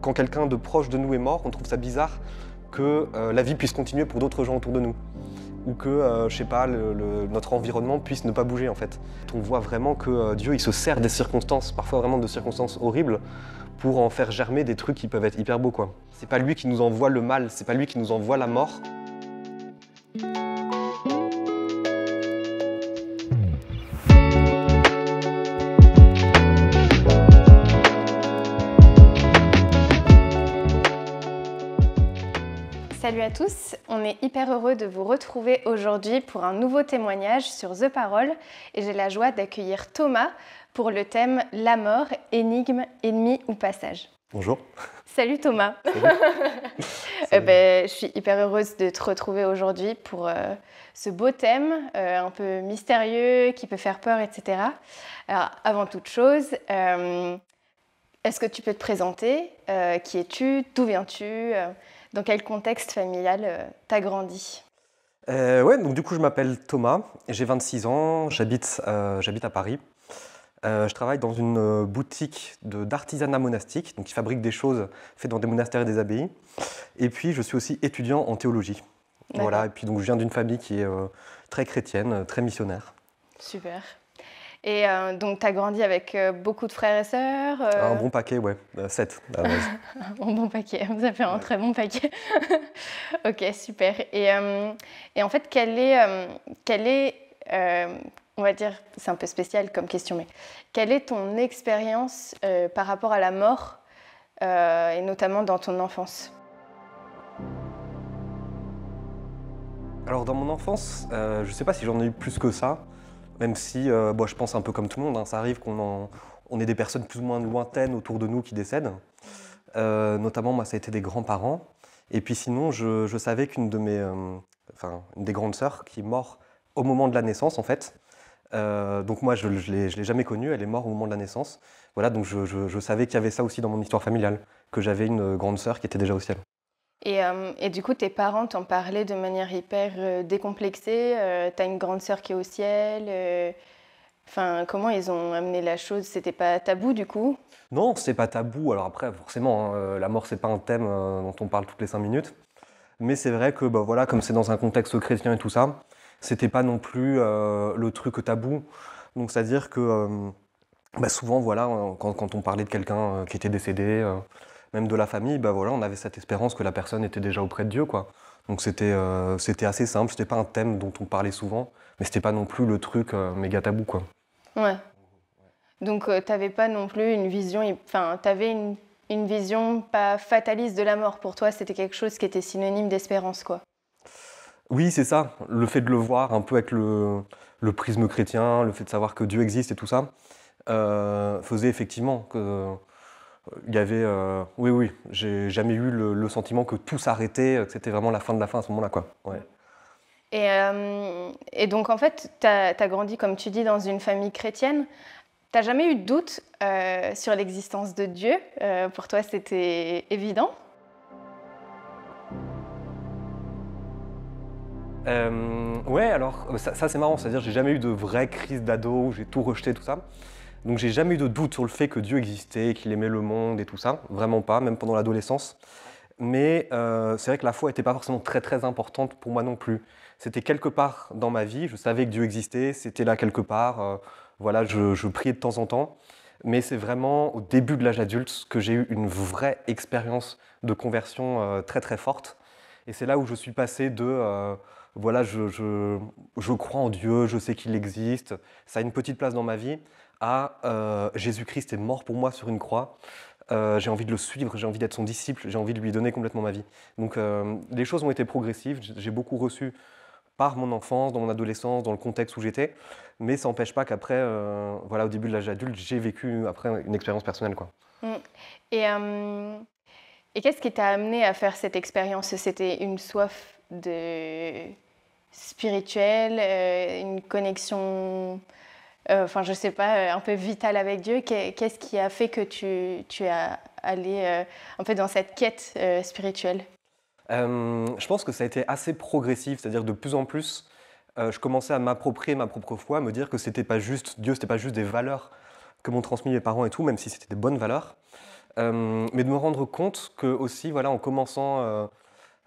Quand quelqu'un de proche de nous est mort, on trouve ça bizarre que la vie puisse continuer pour d'autres gens autour de nous. Ou que, je sais pas, notre environnement puisse ne pas bouger en fait. On voit vraiment que Dieu il se sert des circonstances, parfois vraiment de circonstances horribles, pour en faire germer des trucs qui peuvent être hyper beaux quoi. C'est pas lui qui nous envoie le mal, c'est pas lui qui nous envoie la mort. Salut à tous, on est hyper heureux de vous retrouver aujourd'hui pour un nouveau témoignage sur The Parole et j'ai la joie d'accueillir Thomas pour le thème « La mort, énigme, ennemi ou passage ». Bonjour. Salut Thomas. Salut. Je suis hyper heureuse de te retrouver aujourd'hui pour ce beau thème un peu mystérieux qui peut faire peur, etc. Alors avant toute chose, est-ce que tu peux te présenter? Qui es-tu? D'où viens-tu? Dans quel contexte familial t'as grandi? Ouais, donc du coup je m'appelle Thomas, j'ai 26 ans, j'habite à Paris. Je travaille dans une boutique d'artisanat monastique, donc qui fabrique des choses faites dans des monastères et des abbayes. Et puis je suis aussi étudiant en théologie. Voilà, et puis donc je viens d'une famille qui est très chrétienne, très missionnaire. Super. Et donc tu as grandi avec beaucoup de frères et sœurs Un bon paquet, ouais, 7 à la base. Un bon paquet, ça fait un très bon paquet. Ok, super. Et en fait, quelle est on va dire, c'est un peu spécial comme question, mais quelle est ton expérience par rapport à la mort, et notamment dans ton enfance? Alors dans mon enfance, je ne sais pas si j'en ai eu plus que ça, même si je pense un peu comme tout le monde, hein, ça arrive qu'on ait des personnes plus ou moins lointaines autour de nous qui décèdent. Notamment, moi, ça a été des grands-parents. Et puis sinon, je savais qu'une une des grandes sœurs qui est morte au moment de la naissance, en fait. Donc moi, je ne l'ai jamais connue, elle est morte au moment de la naissance. Voilà, donc je savais qu'il y avait ça aussi dans mon histoire familiale, que j'avais une grande sœur qui était déjà au ciel. Et du coup, tes parents t'en parlaient de manière hyper décomplexée. T'as une grande sœur qui est au ciel. Comment ils ont amené la chose? C'était pas tabou du coup? Non, c'est pas tabou. Alors après, forcément, hein, la mort, c'est pas un thème dont on parle toutes les 5 minutes. Mais c'est vrai que, voilà, comme c'est dans un contexte chrétien et tout ça, c'était pas non plus le truc tabou. Donc c'est-à-dire que souvent, voilà, quand on parlait de quelqu'un qui était décédé, même de la famille, voilà, on avait cette espérance que la personne était déjà auprès de Dieu, quoi. Donc c'était assez simple, c'était pas un thème dont on parlait souvent, mais c'était pas non plus le truc méga tabou, quoi. Ouais. Donc t'avais pas non plus une vision, t'avais une vision pas fataliste de la mort. Pour toi, c'était quelque chose qui était synonyme d'espérance, quoi. Oui, c'est ça. Le fait de le voir un peu avec le prisme chrétien, le fait de savoir que Dieu existe et tout ça, faisait effectivement que il y avait... oui, j'ai jamais eu le sentiment que tout s'arrêtait, que c'était vraiment la fin de la fin à ce moment-là, quoi. Ouais. Et donc, en fait, tu as grandi, comme tu dis, dans une famille chrétienne. Tu n'as jamais eu de doute sur l'existence de Dieu? Pour toi, c'était évident? Ouais, alors, ça c'est marrant, c'est-à-dire j'ai jamais eu de vraie crise d'ado où j'ai tout rejeté, tout ça. Donc j'ai jamais eu de doute sur le fait que Dieu existait, qu'il aimait le monde et tout ça, vraiment pas, même pendant l'adolescence. Mais c'est vrai que la foi n'était pas forcément très très importante pour moi non plus. C'était quelque part dans ma vie, je savais que Dieu existait, c'était là quelque part, voilà, je priais de temps en temps. Mais c'est vraiment au début de l'âge adulte que j'ai eu une vraie expérience de conversion très très forte. Et c'est là où je suis passé de, voilà, je crois en Dieu, je sais qu'il existe, ça a une petite place dans ma vie, à Jésus-Christ est mort pour moi sur une croix. J'ai envie de le suivre, j'ai envie d'être son disciple, j'ai envie de lui donner complètement ma vie. Donc les choses ont été progressives, j'ai beaucoup reçu par mon enfance, dans mon adolescence, dans le contexte où j'étais, mais ça n'empêche pas qu'après, voilà, au début de l'âge adulte, j'ai vécu après une expérience personnelle, quoi. Et, et qu'est-ce qui t'a amené à faire cette expérience? C'était une soif spirituelle, une connexion... je sais pas, un peu vital avec Dieu. Qu'est-ce qui a fait que tu es allé un peu dans cette quête spirituelle? Je pense que ça a été assez progressif, c'est-à-dire de plus en plus, je commençais à m'approprier ma propre foi, à me dire que c'était pas juste Dieu, c'était pas juste des valeurs que m'ont transmis mes parents et tout, même si c'était des bonnes valeurs. Mais de me rendre compte que aussi, voilà, en commençant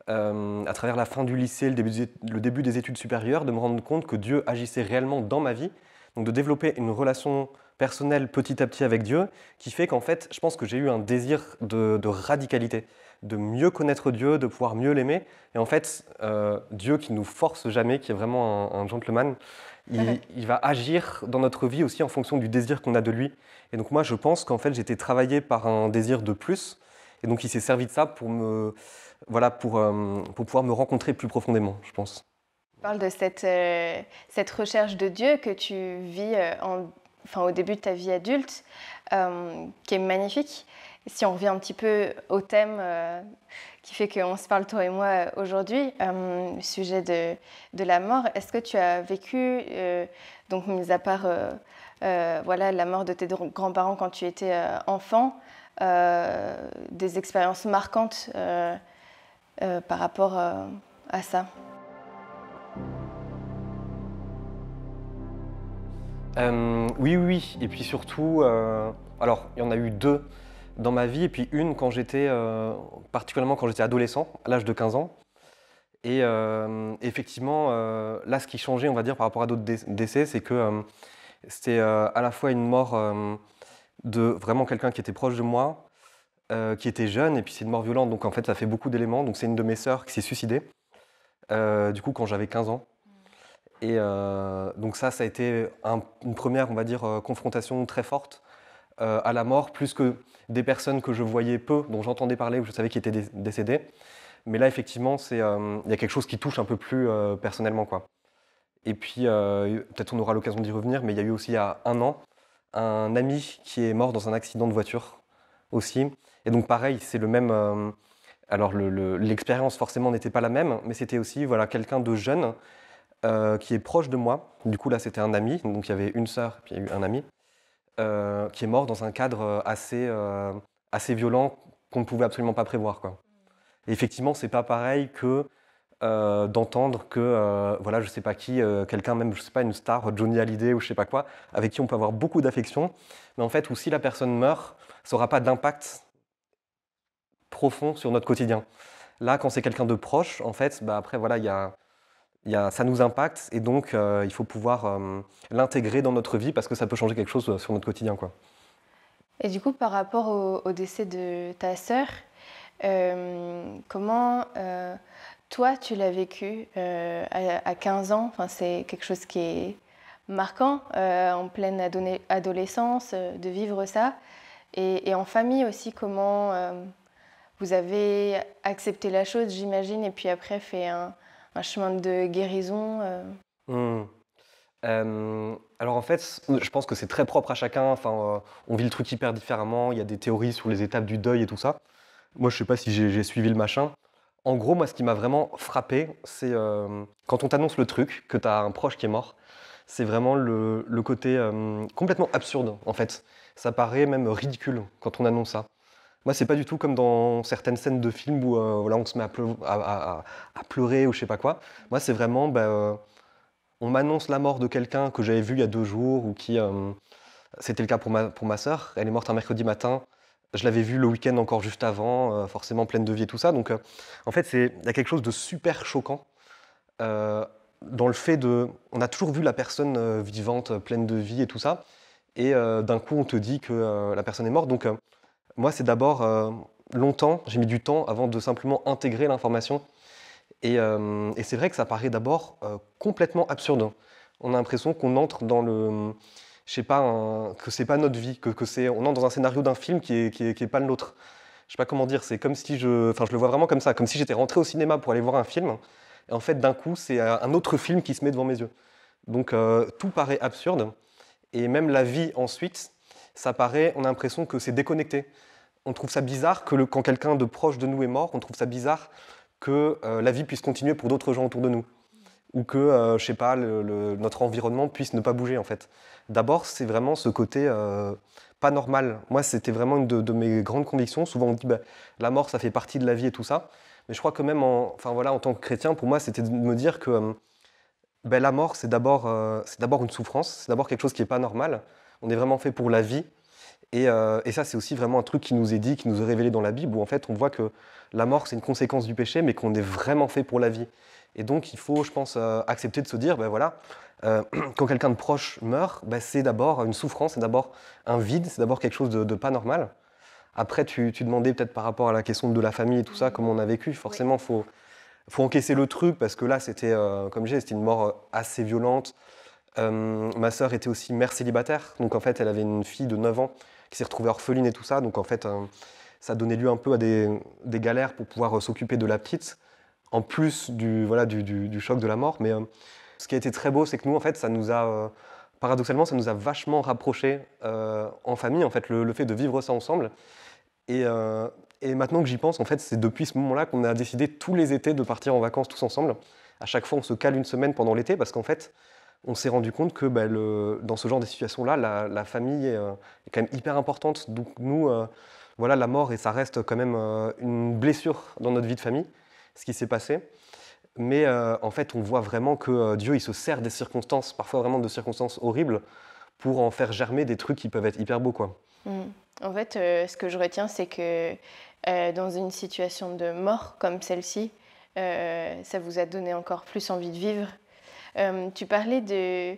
à travers la fin du lycée, le début des études supérieures, de me rendre compte que Dieu agissait réellement dans ma vie. Donc de développer une relation personnelle petit à petit avec Dieu, qui fait qu'en fait, je pense que j'ai eu un désir de radicalité, de mieux connaître Dieu, de pouvoir mieux l'aimer. Et en fait, Dieu qui nous force jamais, qui est vraiment un gentleman, il va agir dans notre vie aussi en fonction du désir qu'on a de lui. Et donc moi, je pense qu'en fait, j'étais travaillé par un désir de plus. Et donc il s'est servi de ça pour voilà, pour pouvoir me rencontrer plus profondément, je pense. Tu parles de cette recherche de Dieu que tu vis au début de ta vie adulte, qui est magnifique. Si on revient un petit peu au thème qui fait qu'on se parle, toi et moi, aujourd'hui, le sujet de la mort, est-ce que tu as vécu, donc mis à part voilà, la mort de tes grands-parents quand tu étais enfant, des expériences marquantes par rapport à ça? Oui, oui, oui. Et puis surtout, alors il y en a eu deux dans ma vie, et puis une quand j'étais, particulièrement quand j'étais adolescent, à l'âge de 15 ans. Et effectivement, là, ce qui changeait, on va dire, par rapport à d'autres décès, c'est que c'était à la fois une mort de vraiment quelqu'un qui était proche de moi, qui était jeune, et puis c'est une mort violente, donc en fait, ça fait beaucoup d'éléments. Donc c'est une de mes sœurs qui s'est suicidée, du coup, quand j'avais 15 ans. Et donc ça a été une première, on va dire, confrontation très forte à la mort, plus que des personnes que je voyais peu, dont j'entendais parler ou je savais qu'ils étaient décédés. Mais là, effectivement, il y a quelque chose qui touche un peu plus personnellement, quoi. Et puis, peut-être on aura l'occasion d'y revenir, mais il y a eu aussi il y a un an, un ami qui est mort dans un accident de voiture aussi. Et donc pareil, c'est le même. Alors l'expérience forcément n'était pas la même, mais c'était aussi voilà, quelqu'un de jeune qui est proche de moi. Du coup là c'était un ami, donc il y avait une sœur et puis il y a eu un ami, qui est mort dans un cadre assez violent qu'on ne pouvait absolument pas prévoir, quoi. Et effectivement, c'est pas pareil que d'entendre que, voilà, je sais pas qui, quelqu'un même, je sais pas, une star, Johnny Hallyday ou je sais pas quoi, avec qui on peut avoir beaucoup d'affection, mais en fait, où si la personne meurt, ça n'aura pas d'impact profond sur notre quotidien. Là, quand c'est quelqu'un de proche, en fait, bah, après, voilà, ça nous impacte et donc il faut pouvoir l'intégrer dans notre vie parce que ça peut changer quelque chose sur notre quotidien, quoi. Et du coup, par rapport au décès de ta sœur, comment toi tu l'as vécu à 15 ans? Enfin, c'est quelque chose qui est marquant en pleine adolescence de vivre ça. Et en famille aussi, comment vous avez accepté la chose, j'imagine, et puis après fait un chemin de guérison. Hmm. Alors en fait, je pense que c'est très propre à chacun. Enfin, on vit le truc hyper différemment. Il y a des théories sur les étapes du deuil et tout ça. Moi, je sais pas si j'ai suivi le machin. En gros, moi, ce qui m'a vraiment frappé, c'est quand on t'annonce le truc, que tu as un proche qui est mort, c'est vraiment le côté complètement absurde, en fait. Ça paraît même ridicule quand on annonce ça. Moi, c'est pas du tout comme dans certaines scènes de films où voilà, on se met à pleurer ou je sais pas quoi. Moi, c'est vraiment, bah, on m'annonce la mort de quelqu'un que j'avais vu il y a 2 jours ou qui, c'était le cas pour ma sœur. Elle est morte un mercredi matin. Je l'avais vue le week-end encore juste avant, forcément pleine de vie et tout ça. Donc, en fait, il y a quelque chose de super choquant dans le fait de. On a toujours vu la personne vivante, pleine de vie et tout ça. Et d'un coup, on te dit que la personne est morte. Donc, moi, c'est d'abord longtemps, j'ai mis du temps avant de simplement intégrer l'information. Et c'est vrai que ça paraît d'abord complètement absurde. On a l'impression qu'on entre dans le. Je sais pas, que c'est pas notre vie, on entre dans un scénario d'un film qui est pas le nôtre. Je sais pas comment dire, c'est comme si enfin je le vois vraiment comme ça, comme si j'étais rentré au cinéma pour aller voir un film, et en fait d'un coup c'est un autre film qui se met devant mes yeux. Donc tout paraît absurde, et même la vie ensuite, on a l'impression que c'est déconnecté. On trouve ça bizarre que quand quelqu'un de proche de nous est mort, on trouve ça bizarre que la vie puisse continuer pour d'autres gens autour de nous. Ou que, je sais pas, notre environnement puisse ne pas bouger, en fait. D'abord, c'est vraiment ce côté pas normal. Moi, c'était vraiment une de mes grandes convictions. Souvent, on dit bah, la mort, ça fait partie de la vie et tout ça. Mais je crois que même enfin, voilà, en tant que chrétien, pour moi, c'était de me dire que ben, la mort, c'est d'abord une souffrance, c'est d'abord quelque chose qui n'est pas normal. On est vraiment fait pour la vie. Et ça, c'est aussi vraiment un truc qui nous est dit, qui nous est révélé dans la Bible, où en fait, on voit que la mort, c'est une conséquence du péché, mais qu'on est vraiment fait pour la vie. Et donc, il faut, je pense, accepter de se dire, ben voilà, quand quelqu'un de proche meurt, ben c'est d'abord une souffrance, c'est d'abord un vide, c'est d'abord quelque chose de pas normal. Après, tu demandais peut-être par rapport à la question de la famille et tout ça, comment on a vécu. Forcément, faut encaisser le truc, parce que là, c'était, comme je disais, c'était une mort assez violente. Ma sœur était aussi mère célibataire, donc en fait, elle avait une fille de 9 ans qui s'est retrouvée orpheline et tout ça. Donc en fait, ça donnait lieu un peu à des galères pour pouvoir s'occuper de la petite, en plus du choc de la mort. Mais ce qui a été très beau, c'est que nous, en fait, ça nous a, paradoxalement, ça nous a vachement rapprochés en famille, en fait, le fait de vivre ça ensemble. Et, euh, et maintenant que j'y pense, en fait, c'est depuis ce moment-là qu'on a décidé tous les étés de partir en vacances tous ensemble. À chaque fois, on se cale une semaine pendant l'été, parce qu'en fait, on s'est rendu compte que dans ce genre de situations-là, la famille est quand même hyper importante. Donc nous, voilà, la mort, et ça reste quand même une blessure dans notre vie de famille, ce qui s'est passé. Mais en fait, on voit vraiment que Dieu, il se sert des circonstances, parfois vraiment de circonstances horribles, pour en faire germer des trucs qui peuvent être hyper beaux, quoi. En fait, ce que je retiens, c'est que dans une situation de mort comme celle-ci, ça vous a donné encore plus envie de vivre. Tu parlais de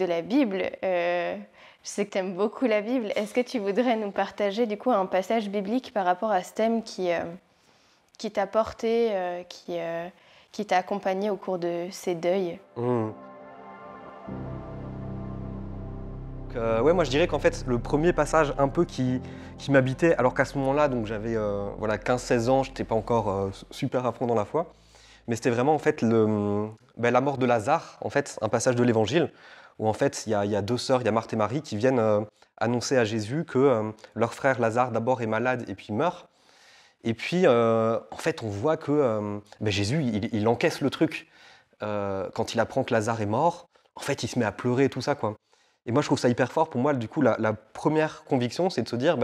la Bible. Je sais que tu aimes beaucoup la Bible. Est-ce que tu voudrais nous partager du coup un passage biblique par rapport à ce thème qui t'a porté, qui t'a accompagné au cours de ces deuils? Ouais, moi je dirais qu'en fait, le premier passage un peu qui m'habitait, alors qu'à ce moment-là, donc j'avais voilà, 15-16 ans, je n'étais pas encore super à fond dans la foi, mais c'était vraiment en fait la mort de Lazare, en fait, un passage de l'Évangile, où en fait il y a deux sœurs, il y a Marthe et Marie, qui viennent annoncer à Jésus que leur frère Lazare d'abord est malade et puis meurt. Et puis en fait on voit que Jésus, il encaisse le truc. Quand il apprend que Lazare est mort, en fait il se met à pleurer et tout ça, quoi. Et moi, je trouve ça hyper fort. Pour moi, du coup, la première conviction, c'est de se dire,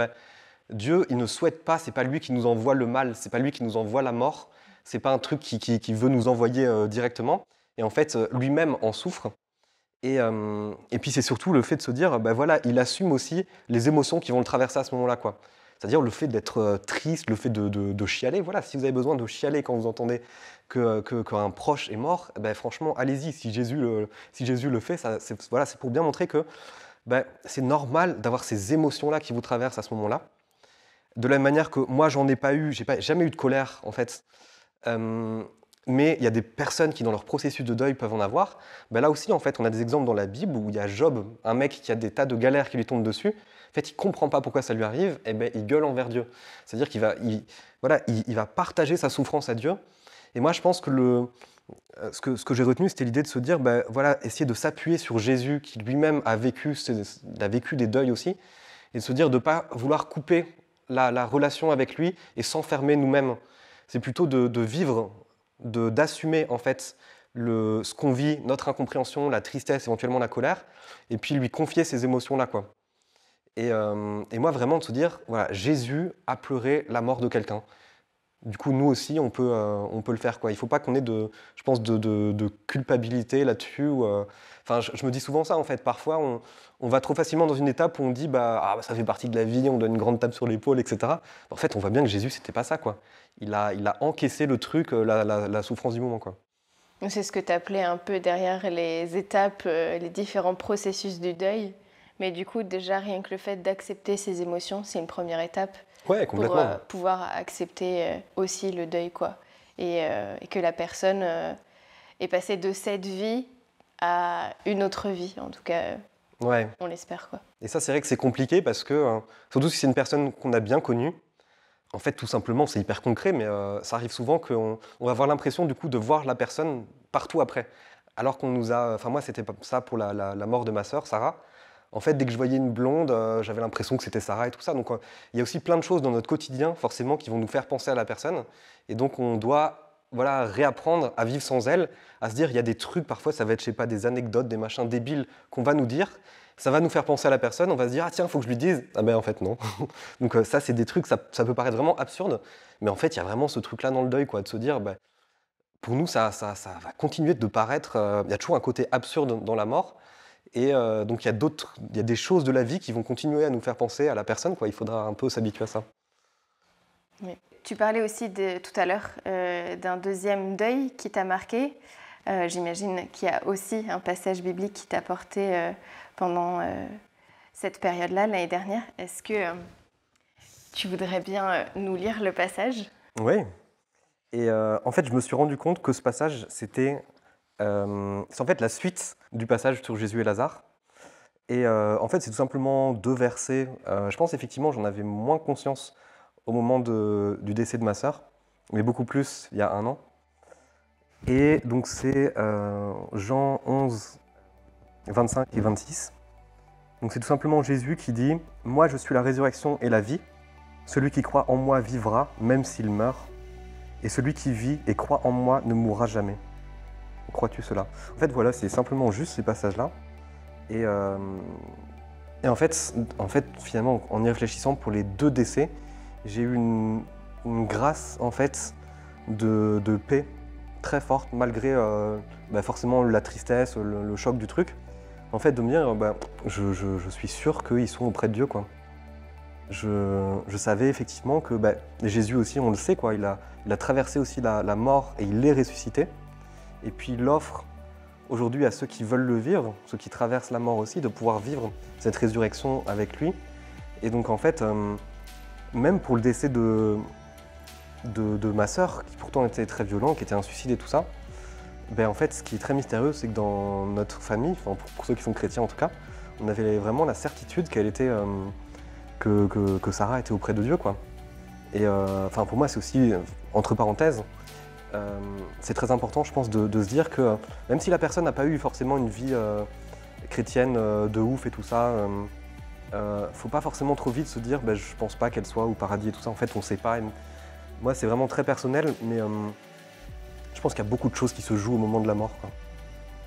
Dieu, il ne souhaite pas, c'est pas lui qui nous envoie le mal, c'est pas lui qui nous envoie la mort, c'est pas un truc qui veut nous envoyer directement. Et en fait, lui-même en souffre. Et puis, c'est surtout le fait de se dire, voilà, il assume aussi les émotions qui vont le traverser à ce moment-là, quoi. C'est-à-dire le fait d'être triste, le fait de chialer. Voilà, si vous avez besoin de chialer quand vous entendez qu'un proche est mort, franchement, allez-y. Si Jésus le fait, c'est pour bien montrer que c'est normal d'avoir ces émotions-là qui vous traversent à ce moment-là. De la même manière que moi, j'en ai pas eu, jamais eu de colère, en fait. Mais il y a des personnes qui, dans leur processus de deuil, peuvent en avoir. Là aussi, en fait, on a des exemples dans la Bible où il y a Job, un mec qui a des tas de galères qui lui tombent dessus. En fait, il ne comprend pas pourquoi ça lui arrive, et il gueule envers Dieu. C'est-à-dire qu'il va partager sa souffrance à Dieu. Et moi, je pense que ce que j'ai retenu, c'était l'idée de se dire, essayer de s'appuyer sur Jésus, qui lui-même a vécu des deuils aussi, et de se dire de ne pas vouloir couper la relation avec lui et s'enfermer nous-mêmes. C'est plutôt de vivre, d'assumer en fait ce qu'on vit, notre incompréhension, la tristesse, éventuellement la colère, et puis lui confier ces émotions-là, quoi. Et moi, vraiment, de se dire, voilà, Jésus a pleuré la mort de quelqu'un. Du coup, nous aussi, on peut le faire, quoi. Il ne faut pas qu'on ait de culpabilité là-dessus. Je me dis souvent ça, en fait. Parfois, on va trop facilement dans une étape où on dit, ça fait partie de la vie, on donne une grande tape sur l'épaule, etc. En fait, on voit bien que Jésus, c'était pas ça, quoi. Il a encaissé le truc, la souffrance du moment, quoi. C'est ce que tu appelais un peu derrière les étapes, les différents processus du deuil. Mais du coup, déjà, rien que le fait d'accepter ses émotions, c'est une première étape. Ouais, complètement. Pour pouvoir accepter aussi le deuil, quoi. Et que la personne est passée de cette vie à une autre vie, en tout cas, ouais. On l'espère, quoi. Et ça, c'est vrai que c'est compliqué parce que, surtout si c'est une personne qu'on a bien connue, en fait, tout simplement, c'est hyper concret, mais ça arrive souvent qu'on va avoir l'impression, du coup, de voir la personne partout après. Alors qu'on nous a... Enfin, moi, c'était ça pour la mort de ma sœur, Sarah. En fait, dès que je voyais une blonde, j'avais l'impression que c'était Sarah et tout ça. Donc, il y a aussi plein de choses dans notre quotidien, forcément, qui vont nous faire penser à la personne. Et donc, on doit réapprendre à vivre sans elle, à se dire, il y a des trucs, parfois, ça va être, je sais pas, des anecdotes, des machins débiles qu'on va nous dire. Ça va nous faire penser à la personne, on va se dire, ah tiens, il faut que je lui dise. Ah ben en fait, non. Donc ça, c'est des trucs, ça peut paraître vraiment absurde, mais en fait, il y a vraiment ce truc-là dans le deuil, quoi, de se dire, pour nous, ça va continuer de paraître, il y a toujours un côté absurde dans la mort. Et donc il y a des choses de la vie qui vont continuer à nous faire penser à la personne, quoi. Il faudra un peu s'habituer à ça. Oui. Tu parlais aussi tout à l'heure d'un deuxième deuil qui t'a marqué. J'imagine qu'il y a aussi un passage biblique qui t'a porté pendant cette période-là, l'année dernière. Est-ce que tu voudrais bien nous lire le passage? Oui. Et en fait, je me suis rendu compte que ce passage, c'est en fait la suite du passage sur Jésus et Lazare. Et en fait, c'est tout simplement 2 versets. Je pense effectivement, j'en avais moins conscience au moment du décès de ma sœur, mais beaucoup plus il y a 1 an. Et donc c'est Jean 11, 25 et 26. Donc c'est tout simplement Jésus qui dit « Moi je suis la résurrection et la vie. Celui qui croit en moi vivra, même s'il meurt. Et celui qui vit et croit en moi ne mourra jamais. » Crois-tu cela? En fait, voilà, c'est simplement juste ces passages-là. Et en fait, finalement, en y réfléchissant pour les 2 décès, j'ai eu une grâce, en fait, de paix très forte, malgré forcément la tristesse, le choc du truc. En fait, de me dire, je suis sûr qu'ils sont auprès de Dieu, quoi. Je savais effectivement que Jésus aussi, on le sait, quoi, il a traversé aussi la mort et il est ressuscité. Et puis il offre aujourd'hui à ceux qui veulent le vivre, ceux qui traversent la mort aussi, de pouvoir vivre cette résurrection avec lui. Et donc en fait, même pour le décès de ma sœur, qui pourtant était très violent, qui était un suicide et tout ça, en fait, ce qui est très mystérieux, c'est que dans notre famille, enfin, pour ceux qui sont chrétiens en tout cas, on avait vraiment la certitude qu'elle était, que Sarah était auprès de Dieu, quoi. Et enfin, pour moi, c'est aussi, entre parenthèses, c'est très important, je pense, de se dire que même si la personne n'a pas eu forcément une vie chrétienne de ouf et tout ça, faut pas forcément trop vite se dire je pense pas qu'elle soit au paradis et tout ça. En fait, on sait pas. Et moi, c'est vraiment très personnel, mais je pense qu'il y a beaucoup de choses qui se jouent au moment de la mort, quoi,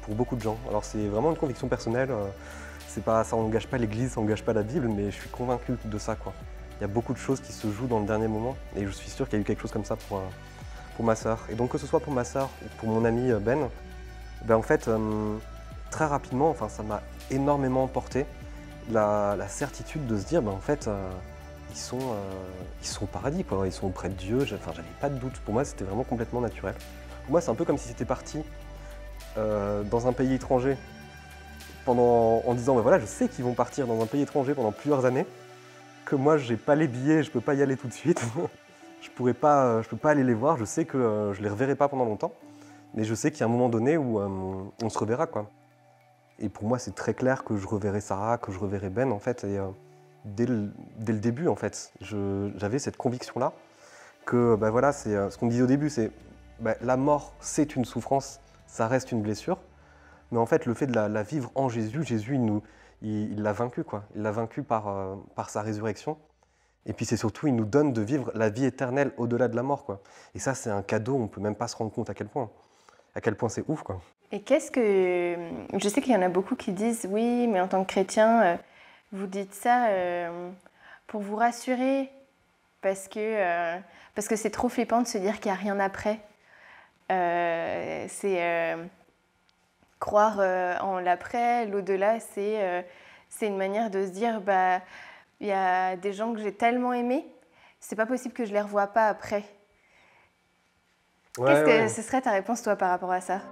pour beaucoup de gens. Alors c'est vraiment une conviction personnelle. C'est pas, ça n'engage pas l'Église, ça n'engage pas la Bible, mais je suis convaincu de ça, quoi. Il y a beaucoup de choses qui se jouent dans le dernier moment, et je suis sûr qu'il y a eu quelque chose comme ça pour ma sœur. Et donc que ce soit pour ma sœur ou pour mon ami Ben, en fait, très rapidement, enfin, ça m'a énormément porté la certitude de se dire, en fait, ils sont au paradis, quoi. Ils sont auprès de Dieu. Enfin, j'avais pas de doute. Pour moi, c'était vraiment complètement naturel. Pour moi, c'est un peu comme si c'était parti dans un pays étranger en disant, voilà, je sais qu'ils vont partir dans un pays étranger pendant plusieurs années, que moi, j'ai pas les billets, je peux pas y aller tout de suite. Je peux pas aller les voir, je sais que je les reverrai pas pendant longtemps, mais je sais qu'il y a un moment donné où on se reverra, quoi. Et pour moi, c'est très clair que je reverrai Sarah, que je reverrai Ben, en fait, et dès le début, en fait, j'avais cette conviction-là, que voilà, c'est ce qu'on disait au début, c'est la mort, c'est une souffrance, ça reste une blessure, mais en fait, le fait de la vivre en Jésus, il l'a vaincu, quoi. Il l'a vaincu par sa résurrection. Et puis c'est surtout, il nous donne de vivre la vie éternelle au-delà de la mort, quoi. Et ça, c'est un cadeau, on ne peut même pas se rendre compte à quel point c'est ouf, quoi. Et qu'est-ce que... Je sais qu'il y en a beaucoup qui disent, oui, mais en tant que chrétien, vous dites ça pour vous rassurer, parce que c'est trop flippant de se dire qu'il n'y a rien après. Croire en l'après, l'au-delà, c'est une manière de se dire, il y a des gens que j'ai tellement aimés, c'est pas possible que je les revoie pas après. Ouais, Qu'est-ce que ce serait ta réponse, toi, par rapport à ça?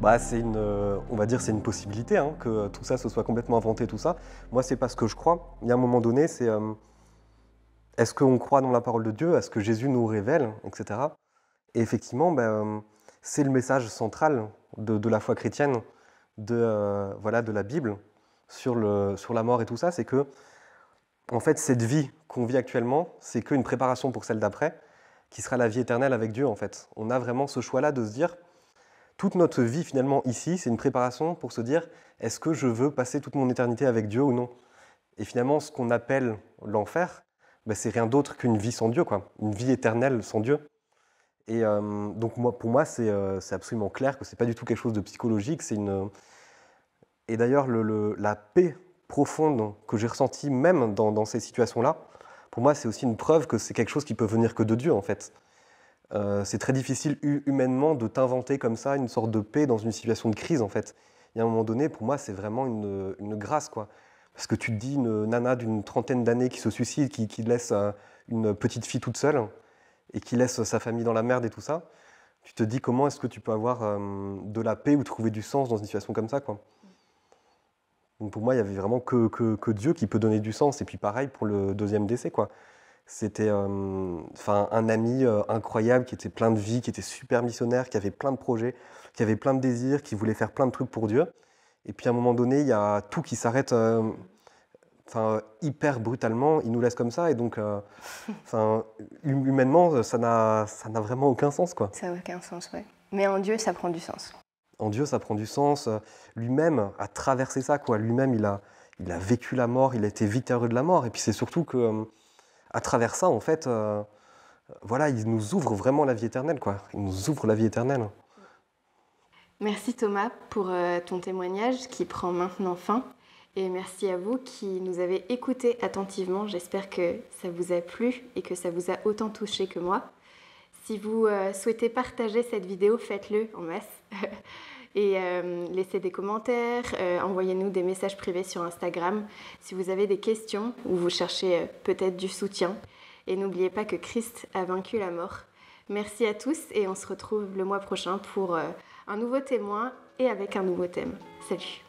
On va dire c'est une possibilité, hein, que tout ça se soit complètement inventé, tout ça. Moi, c'est pas ce que je crois. Il y a un moment donné, c'est est-ce qu'on croit dans la parole de Dieu, est-ce que Jésus nous révèle, etc. Et effectivement, c'est le message central de la foi chrétienne, de la Bible, sur la mort et tout ça, c'est que, en fait, cette vie qu'on vit actuellement, c'est qu'une préparation pour celle d'après, qui sera la vie éternelle avec Dieu, en fait. On a vraiment ce choix-là de se dire, toute notre vie, finalement, ici, c'est une préparation pour se dire, est-ce que je veux passer toute mon éternité avec Dieu ou non? Et finalement, ce qu'on appelle l'enfer, c'est rien d'autre qu'une vie sans Dieu, quoi. Une vie éternelle sans Dieu. Et donc pour moi, c'est absolument clair que c'est pas du tout quelque chose de psychologique. Et d'ailleurs, la paix profonde que j'ai ressentie même dans ces situations-là, pour moi, c'est aussi une preuve que c'est quelque chose qui peut venir que de Dieu, en fait. C'est très difficile humainement de t'inventer comme ça une sorte de paix dans une situation de crise en fait. Il y a un moment donné, pour moi, c'est vraiment une grâce, quoi. Parce que tu te dis, une nana d'une trentaine d'années qui se suicide, qui laisse une petite fille toute seule et qui laisse sa famille dans la merde et tout ça, tu te dis comment est-ce que tu peux avoir de la paix ou trouver du sens dans une situation comme ça, quoi. Donc pour moi, il y avait vraiment que Dieu qui peut donner du sens. Et puis pareil pour le deuxième décès, quoi. C'était un ami incroyable qui était plein de vie, qui était super missionnaire, qui avait plein de projets, qui avait plein de désirs, qui voulait faire plein de trucs pour Dieu. Et puis à un moment donné, il y a tout qui s'arrête hyper brutalement. Il nous laisse comme ça. Et donc, humainement, ça n'a vraiment aucun sens, quoi. Ça n'a aucun sens, ouais. Mais en Dieu, ça prend du sens. En Dieu, ça prend du sens. Lui-même a traversé ça, quoi. Lui-même, il a vécu la mort, il a été victorieux de la mort. Et puis c'est surtout que, à travers ça, en fait, voilà, il nous ouvre vraiment la vie éternelle, quoi. Il nous ouvre la vie éternelle. Merci Thomas pour ton témoignage qui prend maintenant fin. Et merci à vous qui nous avez écoutés attentivement. J'espère que ça vous a plu et que ça vous a autant touché que moi. Si vous souhaitez partager cette vidéo, faites-le en masse. Et laissez des commentaires, envoyez-nous des messages privés sur Instagram si vous avez des questions ou vous cherchez peut-être du soutien. Et n'oubliez pas que Christ a vaincu la mort. Merci à tous et on se retrouve le mois prochain pour un nouveau témoin et avec un nouveau thème. Salut!